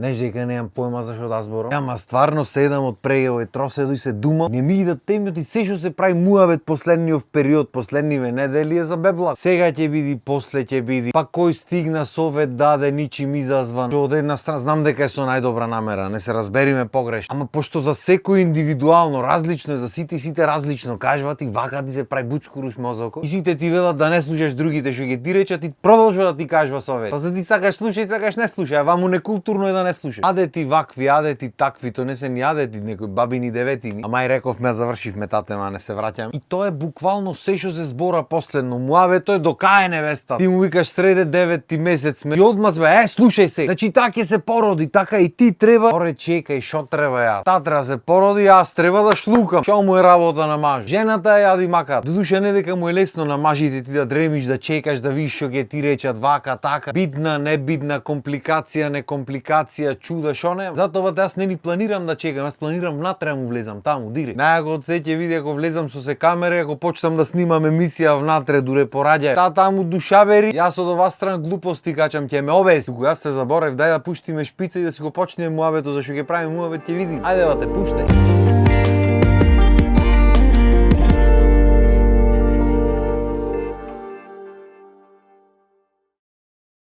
Знаеш дека немам појма за што да зборам. Ама стварно седам од прејаво и троседо и се думам. Не ми идат темјот и се што се прави муабет последниот период, последниве недели е за бебла. Сега ќе биди, после ќе биди. Па кој стигна совет даде ничим изазван. Што од една страна знам дека е со најдобра намера, не се разбериме погрешно. Ама пошто за секој индивидуално различно е, за сите различно кажуват и вака ти се прави бучкуруш мозокот. И сите ти велат да не слушаш другите што ќе ти речат и продолжува да ти кажува совет. Па за ти сакаш слушај, сакаш не слушај, а ваму некултурно е да не слушаš. Аде ти вакви, аде ти такви, то не се ни аде ти некои бабини деветини. Ама и рековме, завршивме таа тема, не се враќам. И тоа е буквално се што се збора последно. Муавето е до кај невеста. Ти му викаш среде 9 месец сме. И одма бе, слушај се. Значи така ќе се породи, така и ти треба. Оре чекај, шо треба ја? Та треба се породи, јас треба да шлукам. Шо му е работа на маж? Жената е јади мака. Додуше не дека му е лесно на мажите ти да дремиш, да чекаш, да видиш што ќе ти речат вака, така. Битна, небитна, компликација, некомпликација, чуда, шо не. Затоа јас не ни планирам да чекам, јас планирам внатре му влезам таму директ. Најако од се ќе види ако влезам со се камера, ако почнам да снимам емисија внатре дуре пораѓај. Та таму душавери, јас од оваа страна глупости качам, ќе ме обеси. Кога јас се заборев, дај да пуштиме шпица и да си го почнеме муабето, зашто ќе правиме муабет, ќе видим. Ајде ба те пуштај.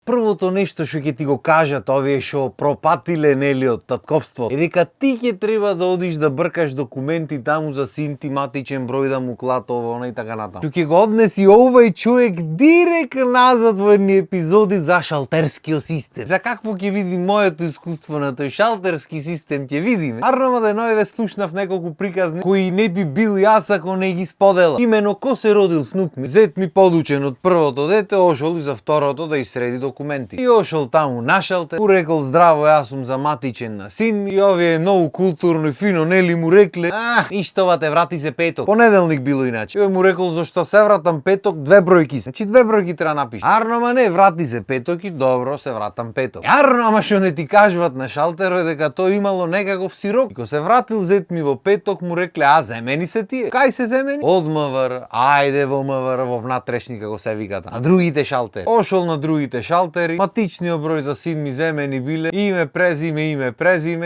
Првото нешто што ќе ти го кажат овие што пропатиле нели од татковство е дека ти ќе треба да одиш да бркаш документи таму за син ти, матичен број да му клат ова, она и така натаму. Што ќе го однеси овој човек директ назад во едни епизоди за шалтерскиот систем. За какво ќе види моето искуство на тој шалтерски систем ќе видиме. Арнама денове слушнав неколку приказни кои не би бил јас ако не ги сподела. Имено ко се родил внук ми, зет ми подучен од првото дете, ошол и за второто да изсреди документи. И ошол таму на шалтер, му рекол здраво, јас сум за матичен на син ми, и овие многу културно и фино нели му рекле, иштова те врати се петок. Понеделник било иначе. Тој му рекол зашто се вратам петок, 2 бројки. Значи 2 бројки треба напишеш. Арно, не, врати се петок и добро, се вратам петок. Арно, ама што не ти кажуват на шалтерот е дека тоа имало некаков сирок. Кога се вратил зет ми во петок, му рекле, земени се тие. Кај се земени? Од МВР, ајде во МВР, во внатрешни како се виката. На другите шалтери. Ошол на другите шалтери, матичниот број за син ми земени биле, име, презиме,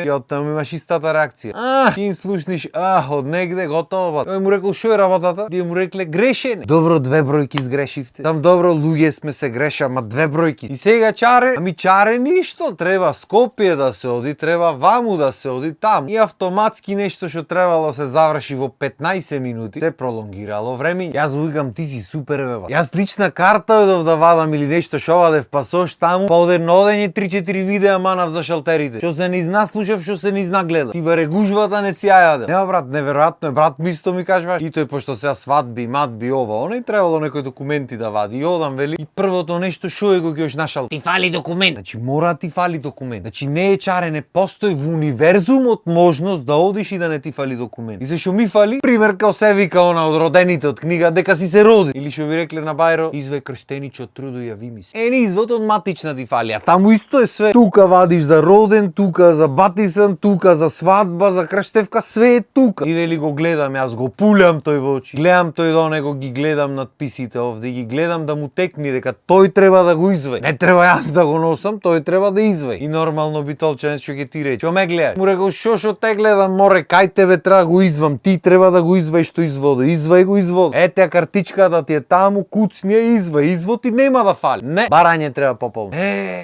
и оттаму имаш истата реакција. Им слушниш, од негде готово. Тој му рекол, шо е работата? Тие му рекле, грешене. Добро, 2 бројки сгрешивте. Там добро, луѓе сме се греша, ама 2 бројки. И сега чаре, ами чаре ништо, треба Скопје да се оди, треба ваму да се оди там. И автоматски нешто што требало се заврши во 15 минути, се пролонгирало време. Јас му викам, ти си супер беба. Јас лична карта одов да вадам или нешто што вадев пасош таму, па одедно одење 3-4 видеа манав за шалтерите. Што се не изна слушав, што се не изна гледа. Ти баре гужвата не си ја јаде. Нема брат, неверојатно е, брат ми исто ми кажуваш. И тој пошто сега свадби, матби, ова, она и требало некои документи да вади. И одам вели. И првото нешто што е го ќе нашал. Ти фали документ. Значи мора ти фали документ. Значи не е чаре, не постои во универзумот можност да одиш и да не ти фали документ. И се што ми фали, пример као се вика она од родените од книга дека си се роди. Или што ви рекле на Бајро, извај крштеничот трудо јави ми се. Ни извод од матична ти фали, а таму исто е све. Тука вадиш за роден, тука за батисан, тука за свадба, за крштевка, све е тука. И вели го гледам, јас го пулям тој во очи. Гледам тој до него, ги гледам надписите овде, ги гледам да му текни дека тој треба да го извај. Не треба јас да го носам, тој треба да извај. И нормално битолченец што ќе ти рече. Што ме гледа? Му рекол, шо те гледам, море, кај тебе треба да го извам, ти треба да го извај што изводи. Извај го изводи. Ете картичката ти е таму, куцни ја извај. Извод и нема да фали. Не, барање треба пополно.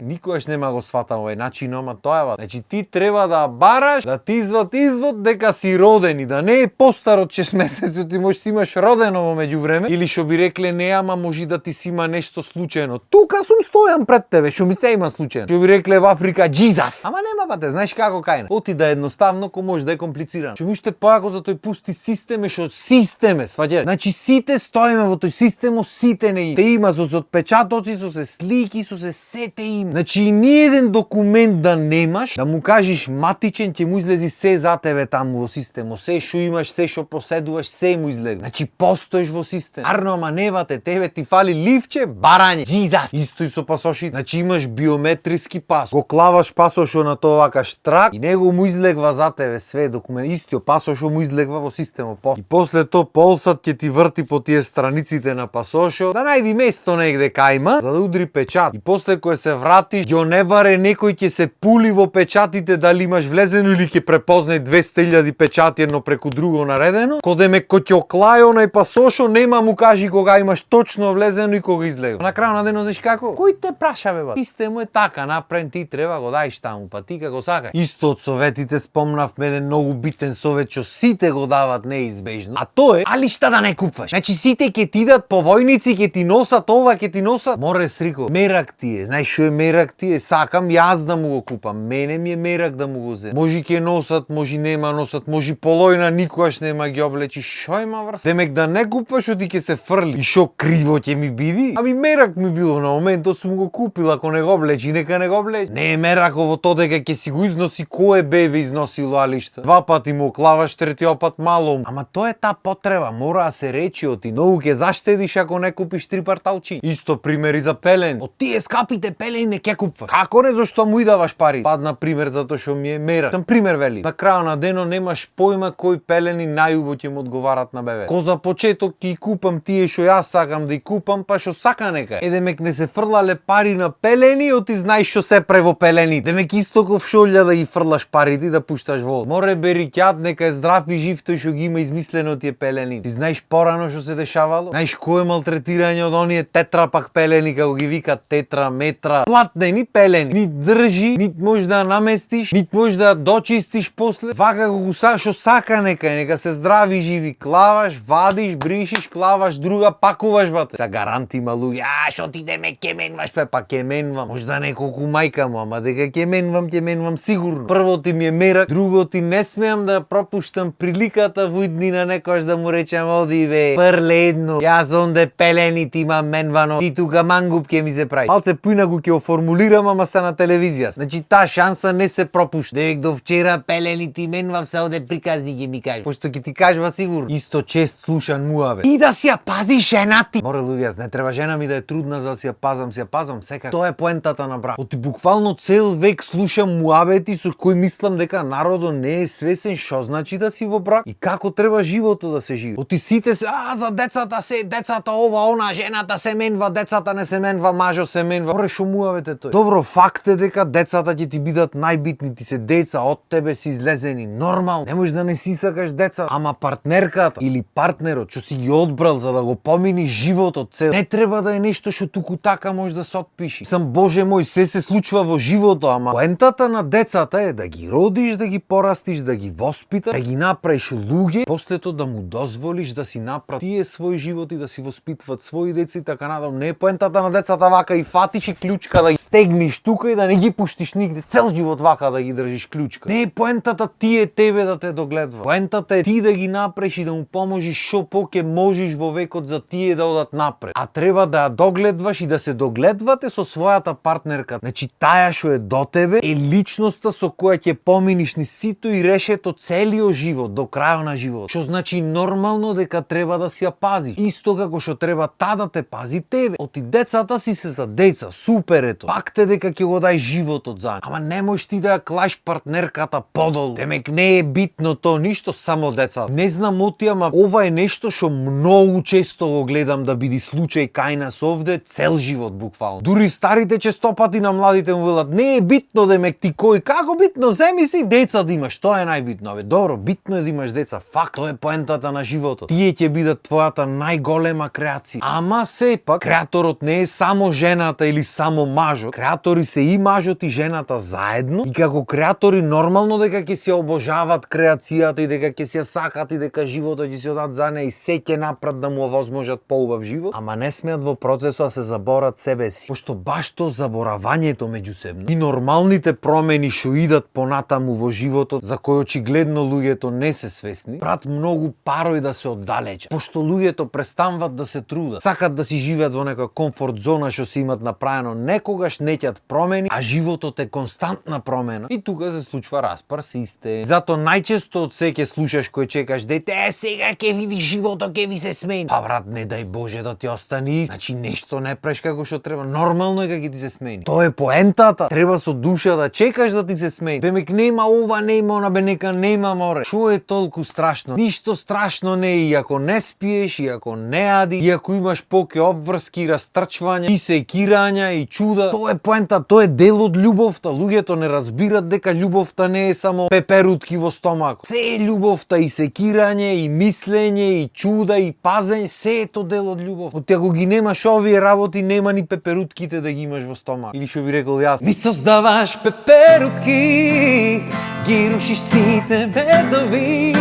Никогаш нема го сватам овој начин, ама тоа е. Значи ти треба да бараш, да ти извод дека си роден и да не е постар од 6 месеци, ти можеш да имаш родено во меѓувреме, или што би рекле не, ама може да ти си има нешто случајно. Тука сум стојан пред тебе, што ми се има случајно. Што би рекле во Африка Jesus. Ама нема бате, знаеш како кај не. Оти да е едноставно, ко може да е комплицирано. Што уште поако за тој пусти системе, што системе, сваѓаш. Значи сите стоиме во тој системо, сите не има. Те има со отпечатоци, со се слики, со се сете има. Значи ни еден документ да немаш, да му кажеш матичен, ќе му излези се за тебе таму во системо. Се што имаш, се што поседуваш, се му излезе. Значи постоиш во систем. Арно, ама не бате, тебе ти фали ливче, барање. Jesus. Исто и со пасоши. Значи имаш биометриски пас. Го клаваш пасошо на тоа вака штрак и него му излегва за тебе све документ. Истиот пасошо му излегва во системо. И после тоа полсат ќе ти врти по тие страниците на пасошо, да најди место негде кај има, за да удри печат. И после кога се вратиш, ќе не баре некој ќе се пули во печатите дали имаш влезено или ќе препознае 200.000 печати едно преку друго наредено. Коде ме кој ќе оклај онај пасошо, нема му кажи кога имаш точно влезено и кога излегува. На крајот на денот знаеш како? Кој те праша бе, системот е така направен, ти треба го даиш таму, па ти како сакаш. Исто од советите спомнавме еден многу битен совет што сите го дават неизбежно. А тоа е, али шта да не купуваш. Значи сите ќе ти дадат повојници, ќе ти носат ова, ќе ти носат. Море срико, мерак ти е. Знаеш што е мерак ти е? Сакам јас да му го купам. Мене ми е мерак да му го земам. Може ќе носат, може нема носат, може полојна никогаш нема ги облечи. Шо има врз? Демек да не купуваш, што ти ќе се фрли. И шо криво ќе ми биди? Ами мерак ми било на моментот сум го купил, ако не го облечи, нека не го облечи. Не е мераково тоа дека ќе си го износи, кое бебе износило алишта. Два пати му оклаваш, третиот пат мало. Ама тоа е таа потреба, мора да се речи, оти многу ќе заштедиш ако не купиш 3 парталчи. Исто пример и за пелени. Од тие скапите пелени не ќе купуваш. Како не, зашто му и даваш пари? Падна пример затоа што ми е мерак. Там пример вели. На крајот на денот немаш појма кои пелени најубаво ќе му одговарат на бебе. Ко за почеток ќе купам тие што јас сакам да и купам, па што сака нека. Демек не се фрлале пари на пелени, оти знаеш што се прево пелени. Демек исто ко шолја да ги фрлаш парите и да пушташ вод. Море берикјат, нека е здрав и жив тој што ги има измислено тие пелени. Ти знаеш порано што се дешавало? Знаеш кој е малтретирање од оние тетрапак пелени, како ги викат тетра, метра, платнени пелени. Ни држи, нит можеш да наместиш, нит можеш да дочистиш после. Вака го што сака нека се здрави и живи. Клаваш, вадиш, бришиш, клаваш, друга пакуваш бате. За гарант има луѓе, што ти деме ке менваш, па ке менвам. Можда неколку мајка му, ама дека ке менвам сигурно. Прво ти ми е мерак, друго ти не смеам да пропуштам приликата во иднина некојаш да му речам оди бе, прледно, јас онде пелени ти имам менвано, ти тука мангуп ке ми се прави. Малце поинаку ќе оформулирам, ама се на телевизија. Значи таа шанса не се пропушта. Девек до вчера пелени ти менвам, се оде приказни ќе ми кажеш. Пошто ќе ти кажува сигурно. Исто чест слушан муабе. И да си ја пазиш жена ти. Море луѓе, не треба жена ми да е трудна за да си ја пазам секако. Тоа е поентата на брак. Оти буквално цел век слушам муабети со кои мислам дека народот не е свесен што значи да си во брак и како треба животот да се живи. Оти сите се за децата ова, она, жената се менва, децата не се менва, мажо се менва. Море шо муабете тој. Добро, факт е дека децата ќе ти бидат најбитни, ти се деца од тебе си излезени. Нормално. Не можеш да не си сакаш деца, ама партнерката или партнерот што си ги одбрал за да го помини животот цел, не треба да е нешто што туку така може да се отпиши. Сам Боже мој, се случува во животот, ама поентата на децата е да ги родиш, да ги порастиш, да ги воспиташ, да ги направиш луѓе, после тоа да му дозволиш да си направи тие свој живот и да си воспитват своји деца и така надам. Не е поентата на децата вака и фатиш и клучка да ги стегниш тука и да не ги пуштиш нигде цел живот вака да ги држиш клучка. Не е поентата тие тебе да те догледва. Поентата е ти да ги направиш и да му поможиш шо поќе можеш во векот за тие да одат напред. А треба да ја догледваш и да се догледвате со својата партнерка. Значи таја што е до тебе е личноста со која ќе поминиш ни сито и решето целиот живот до крајот на живот. Што значи нормално дека треба да си ја пазиш. Исто како што треба та да те пази тебе. Оти децата си се за деца, супер ето. Пак те дека ќе го дај животот за. Ама не можеш ти да ја клаиш партнерката подолу. Демек не е битно то ништо, само деца. Не знам оти, ама ова е нешто што многу често го гледам да биде случај кај нас овде цел живот буквално. Дури старите честопати на младите му велат не е битно демек ти кој, како битно, земи си деца да имаш, тоа е најбитно. Бе, добро, битно е да имаш деца, факт, тоа е поентата на животот. Тие ќе бидат твојата најголема креација. Ама сепак креаторот не е само жената или само мажот. Креатори се и мажот и жената заедно и како креатори нормално дека ќе се обожават креацијата и дека ќе се сакат и дека животот ќе се одат за неа и се ќе направат да му овозможат поубав живот, ама не смеат во процесот да се заборат себе си. Пошто баш то заборавањето меѓусебно и нормалните промени што идат понатаму во животот, за кои очигледно луѓето не се свесни, прават многу парој да се оддалечат. Пошто луѓето престануваат да се трудат, сакат да си живеат во некоја комфорт зона што си имат направено, некогаш неќат промени, а животот е константна промена и тука се случва распар систем. Зато најчесто од се ќе слушаш кој чекаш дете, сега ќе видиш животот ќе ви се смени. Па брат, не дај Боже да ти остани, значи нешто не преш како што треба. Нормално е кога ти се смени. Тоа е поентата. Треба со душа да чекаш да ти се смени. Демек нема ова, нема она, бе нека нема море. Шо е толку страшно? Ништо страшно не е, и ако не спиеш, и ако не ади, и ако имаш поке обврски, растрчвања, и секирање, секирања и чуда. Тоа е поента, тоа е дел од љубовта. Луѓето не разбират дека љубовта не е само пеперутки во стомак. Се е љубовта, и секирање, и мислење, и чуда, и пазење, се е то дел од љубов. Оти ако ги немаш овие работи, нема ни пеперутките да ги имаш во стомак. Или што би рекол јас: ми создаваш пеперутки, ги рушиш сите бедови,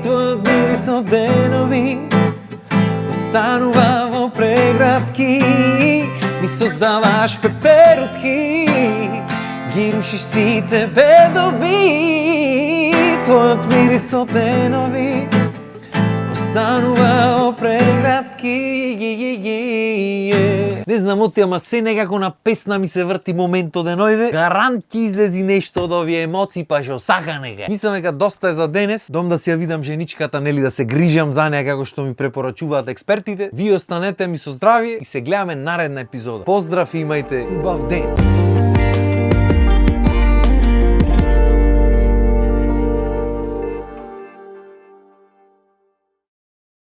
твојот мирис од денови останува во преградки. Ми создаваш пеперутки, ги рушиш сите бедови, твојот мирис од денови останува во преградки. Не знам оти, ама се некако на песна ми се врти моментот денојве. Гарант ќе излези нешто од овие емоции, па што сака нека. Мислам дека доста е за денес. Дом да си ја видам женичката, нели, да се грижам за неа како што ми препорачуваат експертите. Вие останете ми со здравје и се гледаме наредна епизода. Поздрав и имајте убав ден.